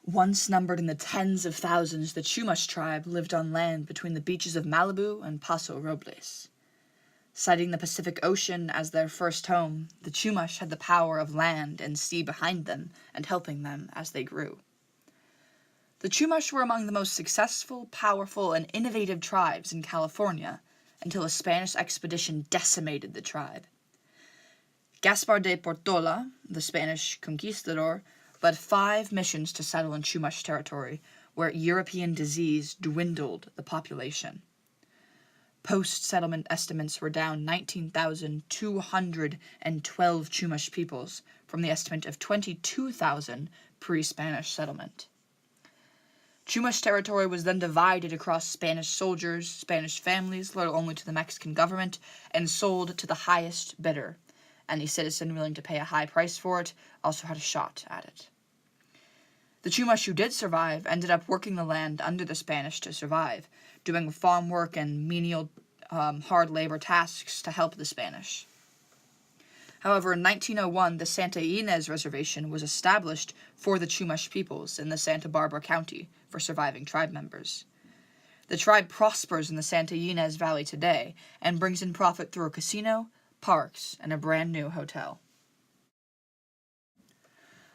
Once numbered in the tens of thousands, the Chumash tribe lived on land between the beaches of Malibu and Paso Robles. Citing the Pacific Ocean as their first home, the Chumash had the power of land and sea behind them and helping them as they grew. The Chumash were among the most successful, powerful, and innovative tribes in California until a Spanish expedition decimated the tribe. Gaspar de Portola, the Spanish conquistador, led 5 missions to settle in Chumash territory, where European disease dwindled the population. Post-settlement estimates were down 19,212 Chumash peoples from the estimate of 22,000 pre-Spanish settlement. Chumash territory was then divided across Spanish soldiers, Spanish families loyal only to the Mexican government, and sold to the highest bidder. Any citizen willing to pay a high price for it also had a shot at it. The Chumash who did survive ended up working the land under the Spanish to survive, doing farm work and menial hard labor tasks to help the Spanish. However, in 1901, the Santa Ynez Reservation was established for the Chumash peoples in the Santa Barbara County for surviving tribe members. The tribe prospers in the Santa Ynez Valley today and brings in profit through a casino, parks, and a brand new hotel.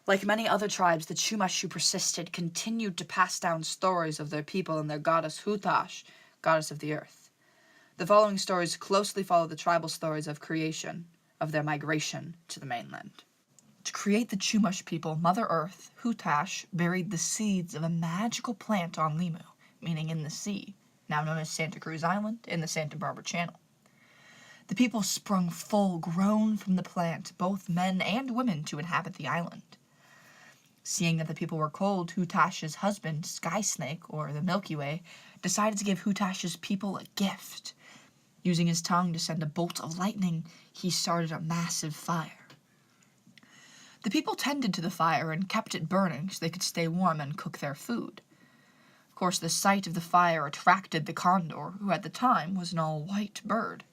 Like many other tribes, the Chumash who persisted continued to pass down stories of their people and their goddess Hutash, goddess of the earth. The following stories closely follow the tribal stories of creation, of their migration to the mainland. To create the Chumash people, Mother Earth, Hutash, buried the seeds of a magical plant on Limu, meaning in the sea, now known as Santa Cruz Island in the Santa Barbara Channel. The people sprung full grown from the plant, both men and women, to inhabit the island. Seeing that the people were cold, Hutash's husband, Sky Snake, or the Milky Way, decided to give Hutash's people a gift. Using his tongue to send a bolt of lightning, he started a massive fire. The people tended to the fire and kept it burning so they could stay warm and cook their food. Of course, the sight of the fire attracted the condor, who at the time was an all-white bird.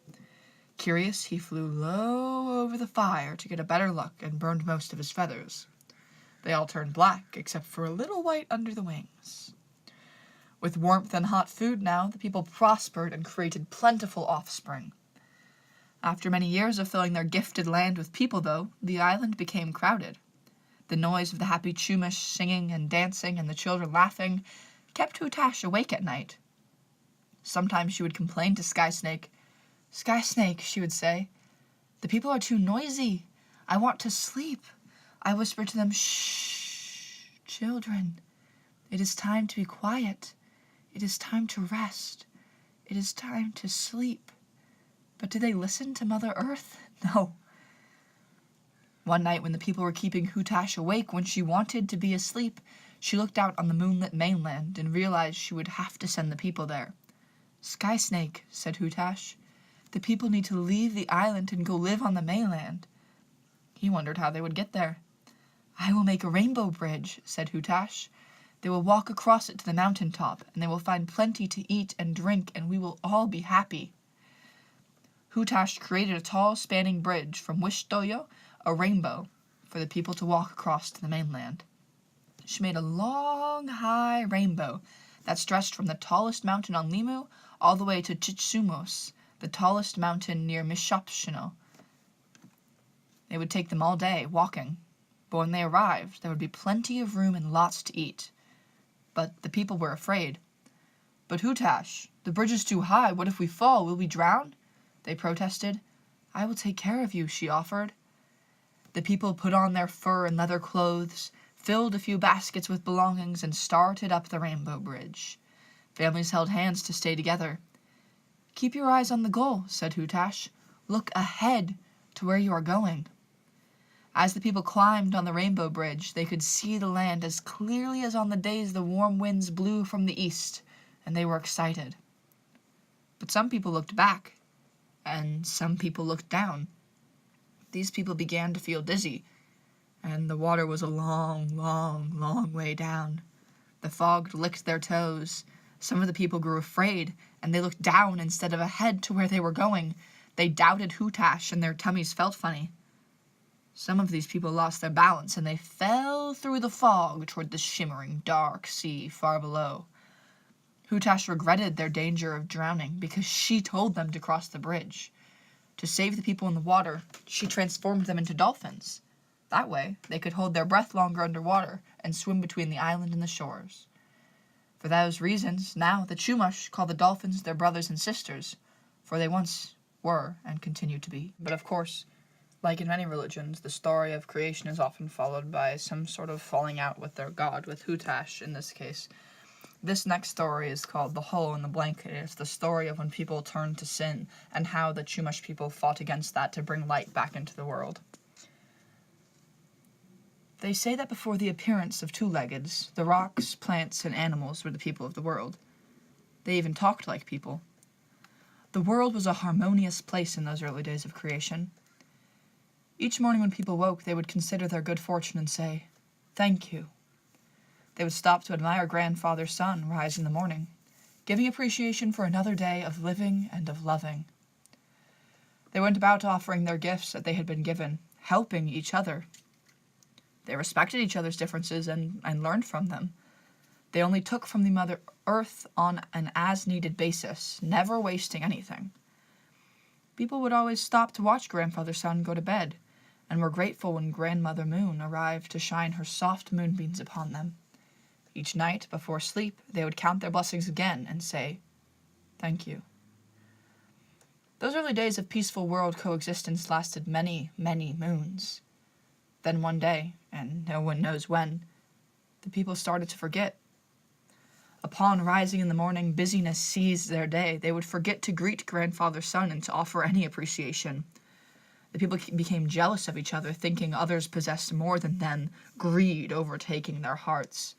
Curious, he flew low over the fire to get a better look and burned most of his feathers. They all turned black, except for a little white under the wings. With warmth and hot food now, the people prospered and created plentiful offspring. After many years of filling their gifted land with people, though, the island became crowded. The noise of the happy Chumash singing and dancing and the children laughing kept Hutash awake at night. Sometimes she would complain to Sky Snake. "Sky Snake," she would say, "the people are too noisy. I want to sleep." I whispered to them, "Shh, children. It is time to be quiet. It is time to rest. It is time to sleep." But did they listen to Mother Earth? No. One night when the people were keeping Hutash awake when she wanted to be asleep, she looked out on the moonlit mainland and realized she would have to send the people there. "Sky Snake," said Hutash, "the people need to leave the island and go live on the mainland." He wondered how they would get there. "I will make a rainbow bridge," said Hutash. "They will walk across it to the mountain top, and they will find plenty to eat and drink, and we will all be happy." Hutash created a tall, spanning bridge from Wishtoyo, a rainbow, for the people to walk across to the mainland. She made a long, high rainbow that stretched from the tallest mountain on Limu all the way to Chitsumos, the tallest mountain near Mishopshino. It would take them all day, walking, but when they arrived, there would be plenty of room and lots to eat. But the people were afraid. "But Hutash, the bridge is too high. What if we fall? Will we drown?" they protested. "I will take care of you," she offered. The people put on their fur and leather clothes, filled a few baskets with belongings, and started up the rainbow bridge. Families held hands to stay together. "Keep your eyes on the goal," said Hutash. "Look ahead to where you are going." As the people climbed on the rainbow bridge, they could see the land as clearly as on the days the warm winds blew from the east, and they were excited. But some people looked back, and some people looked down. These people began to feel dizzy, and the water was a long, long, long way down. The fog licked their toes. Some of the people grew afraid, and they looked down instead of ahead to where they were going. They doubted Hutash, and their tummies felt funny. Some of these people lost their balance, and they fell through the fog toward the shimmering, dark sea far below. Hutash regretted their danger of drowning because she told them to cross the bridge. To save the people in the water, she transformed them into dolphins. That way, they could hold their breath longer underwater and swim between the island and the shores. For those reasons, now the Chumash call the dolphins their brothers and sisters, for they once were and continue to be. But of course, like in many religions, the story of creation is often followed by some sort of falling out with their god, with Hutash in this case. This next story is called The Hole in the Blanket. It's the story of when people turned to sin and how the Chumash people fought against that to bring light back into the world. They say that before the appearance of two-leggeds, the rocks, plants, and animals were the people of the world. They even talked like people. The world was a harmonious place in those early days of creation. Each morning when people woke, they would consider their good fortune and say, "Thank you." They would stop to admire grandfather's sun rise in the morning, giving appreciation for another day of living and of loving. They went about offering their gifts that they had been given, helping each other. They respected each other's differences and learned from them. They only took from the Mother Earth on an as-needed basis, never wasting anything. People would always stop to watch Grandfather Sun go to bed, and were grateful when Grandmother Moon arrived to shine her soft moonbeams upon them. Each night, before sleep, they would count their blessings again and say, "Thank you." Those early days of peaceful world coexistence lasted many, many moons. Then one day, and no one knows when, the people started to forget. Upon rising in the morning, busyness seized their day. They would forget to greet Grandfather Sun and to offer any appreciation. The people became jealous of each other, thinking others possessed more than them, greed overtaking their hearts.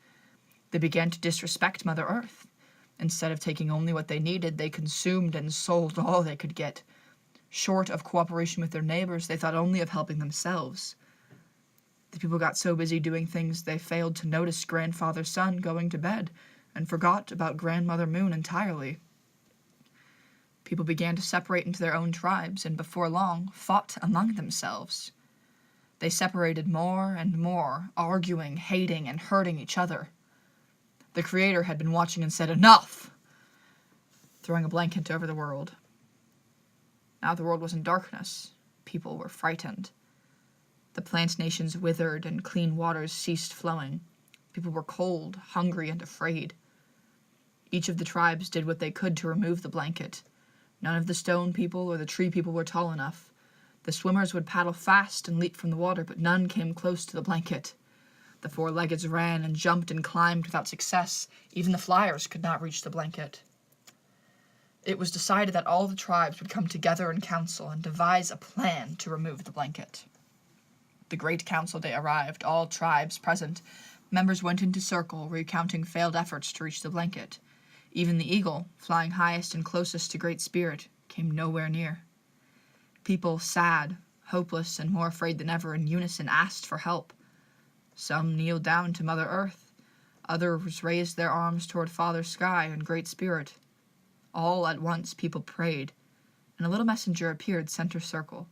They began to disrespect Mother Earth. Instead of taking only what they needed, they consumed and sold all they could get. Short of cooperation with their neighbors, they thought only of helping themselves. The people got so busy doing things they failed to notice Grandfather Sun going to bed and forgot about Grandmother Moon entirely. People began to separate into their own tribes and before long fought among themselves. They separated more and more, arguing, hating, and hurting each other. The Creator had been watching and said, "Enough!" throwing a blanket over the world. Now the world was in darkness. People were frightened. The plant nations withered and clean waters ceased flowing. People were cold, hungry, and afraid. Each of the tribes did what they could to remove the blanket. None of the stone people or the tree people were tall enough. The swimmers would paddle fast and leap from the water, but none came close to the blanket. The four-leggeds ran and jumped and climbed without success. Even the flyers could not reach the blanket. It was decided that all the tribes would come together in council and devise a plan to remove the blanket. The great council day arrived, all tribes present. Members went into circle, recounting failed efforts to reach the blanket. Even the eagle, flying highest and closest to Great Spirit, came nowhere near. People, sad, hopeless, and more afraid than ever, in unison asked for help. Some kneeled down to Mother Earth. Others raised their arms toward Father Sky and Great Spirit. All at once people prayed, and a little messenger appeared center circle.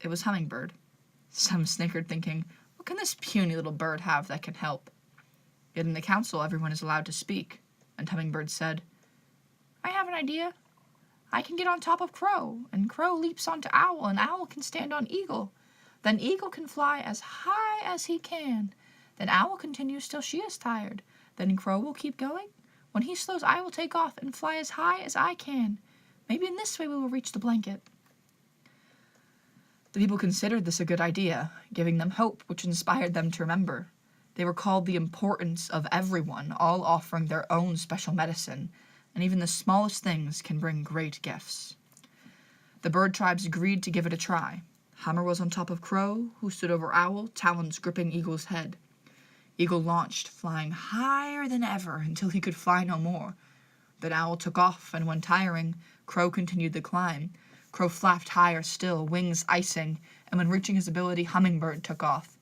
It was Hummingbird. Some snickered, thinking, "What can this puny little bird have that can help?" Yet in the council everyone is allowed to speak, and Hummingbird said, "I have an idea. I can get on top of Crow, and Crow leaps onto Owl, and Owl can stand on Eagle. Then Eagle can fly as high as he can. Then Owl continues till she is tired. Then Crow will keep going. When he slows, I will take off and fly as high as I can. Maybe in this way we will reach the blanket." The people considered this a good idea, giving them hope, which inspired them to remember. They recalled the importance of everyone, all offering their own special medicine, and even the smallest things can bring great gifts. The bird tribes agreed to give it a try. Hummer was on top of Crow, who stood over Owl, talons gripping Eagle's head. Eagle launched, flying higher than ever until he could fly no more. Then Owl took off, and when tiring, Crow continued the climb. Crow flapped higher still, wings icing, and when reaching his ability, Hummingbird took off.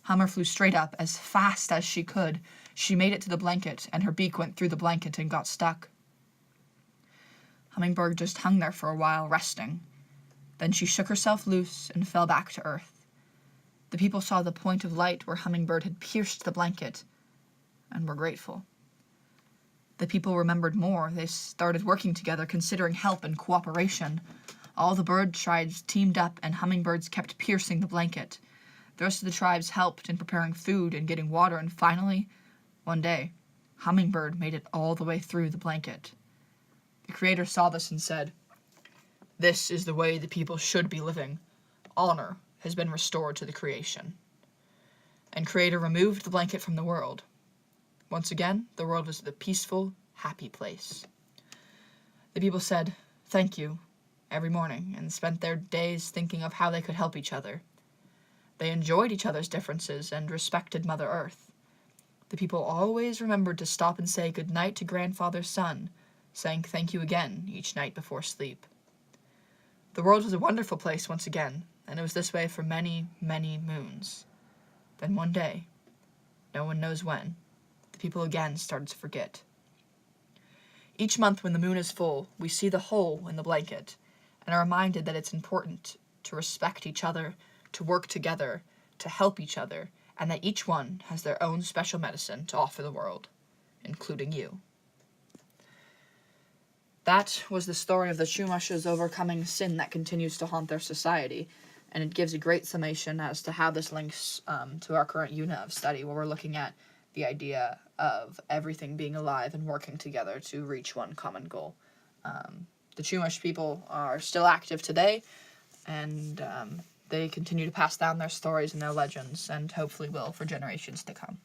Hummer flew straight up, as fast as she could. She made it to the blanket, and her beak went through the blanket and got stuck. Hummingbird just hung there for a while, resting. Then she shook herself loose and fell back to earth. The people saw the point of light where Hummingbird had pierced the blanket and were grateful. The people remembered more. They started working together, considering help and cooperation. All the bird tribes teamed up, and hummingbirds kept piercing the blanket. The rest of the tribes helped in preparing food and getting water, and finally, one day, Hummingbird made it all the way through the blanket. The Creator saw this and said, "This is the way the people should be living. Honor has been restored to the creation." And Creator removed the blanket from the world. Once again, the world was a peaceful, happy place. The people said, "Thank you," every morning, and spent their days thinking of how they could help each other. They enjoyed each other's differences and respected Mother Earth. The people always remembered to stop and say good night to Grandfather Sun, saying thank you again each night before sleep. The world was a wonderful place once again, and it was this way for many, many moons. Then one day, no one knows when, the people again started to forget. Each month when the moon is full, we see the hole in the blanket, and are reminded that it's important to respect each other, to work together, to help each other, and that each one has their own special medicine to offer the world, including you. That was the story of the Chumash's overcoming sin that continues to haunt their society, and it gives a great summation as to how this links to our current unit of study, where we're looking at the idea of everything being alive and working together to reach one common goal. The Chumash people are still active today, and they continue to pass down their stories and their legends, and hopefully will for generations to come.